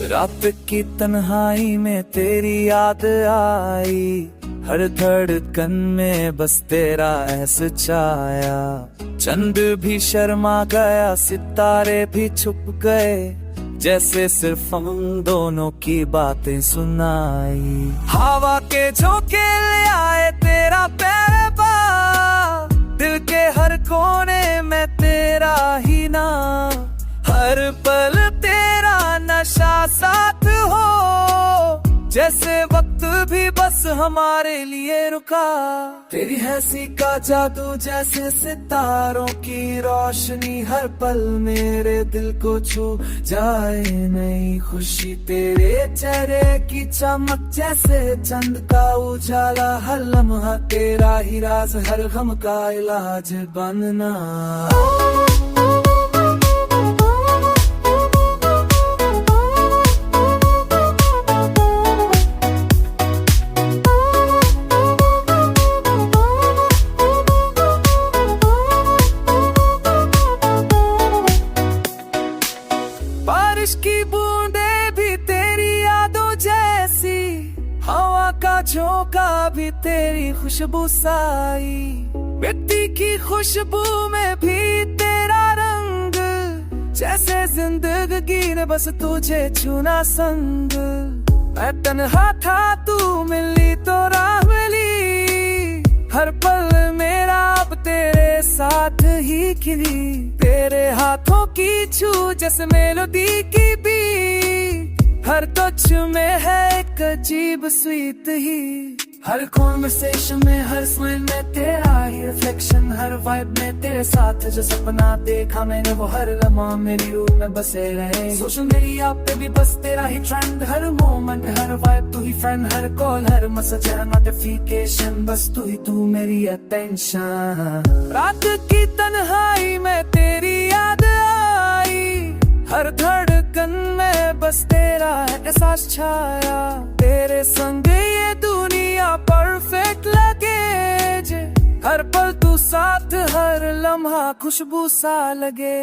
रात की तन्हाई में तेरी याद आई, हर धड़कन में बस तेरा एहस छाया। चंद भी शर्मा गया, सितारे भी छुप गए, जैसे सिर्फ हम दोनों की बातें सुनाई। हवा के झोंके ले आए तेरा पैरबा, दिल के हर कोने में तेरा ही नाम। हर पल तेरा नशा साथ हो, जैसे वक्त भी बस हमारे लिए रुका। तेरी हंसी का जादू जैसे सितारों की रोशनी, हर पल मेरे दिल को छू जाए नई खुशी। तेरे चेहरे की चमक जैसे चंद का उजाला, हर लम्हा तेरा ही राज, हर गम का इलाज बनना। बारिश की बूंदे भी तेरी यादों जैसी, हवा का झोंका भी तेरी खुशबू साई। मिट्टी की खुशबू में भी तेरा रंग, जैसे जिंदगी ने बस तुझे चुना संग। मैं तन्हा था तू मिली तो राह मिली, हर पल मेरा अब तेरे साथ ही खिली। तेरे हाथों की छू जैसे मेलोडी की बीट, हर टच में है एक अजीब स्वीट ही। हर कॉन्वर्सेशन में, हर स्माइल में तेरा ही रिफ्लेक्शन, हर वाइब में तेरे साथ जो सपना देखा मैंने, वो हर लम्हा मेरी रूह में बसे रहे। सोशल मीडिया पे भी बस तेरा ही ट्रेंड, हर मोमेंट हर वाइब तू ही फ्रेंड, हर कॉल हर मैसेज हर नोटिफिकेशन, बस तू ही तू मेरी अटेंशन। रात की तन्हाई में तेरी याद आई, हर धड़कन में बस तेरा एहसास छाया। तेरे संग ये दुनिया परफेक्ट लगे जे, हर पल तू साथ, हर लम्हा खुशबू सा लगे।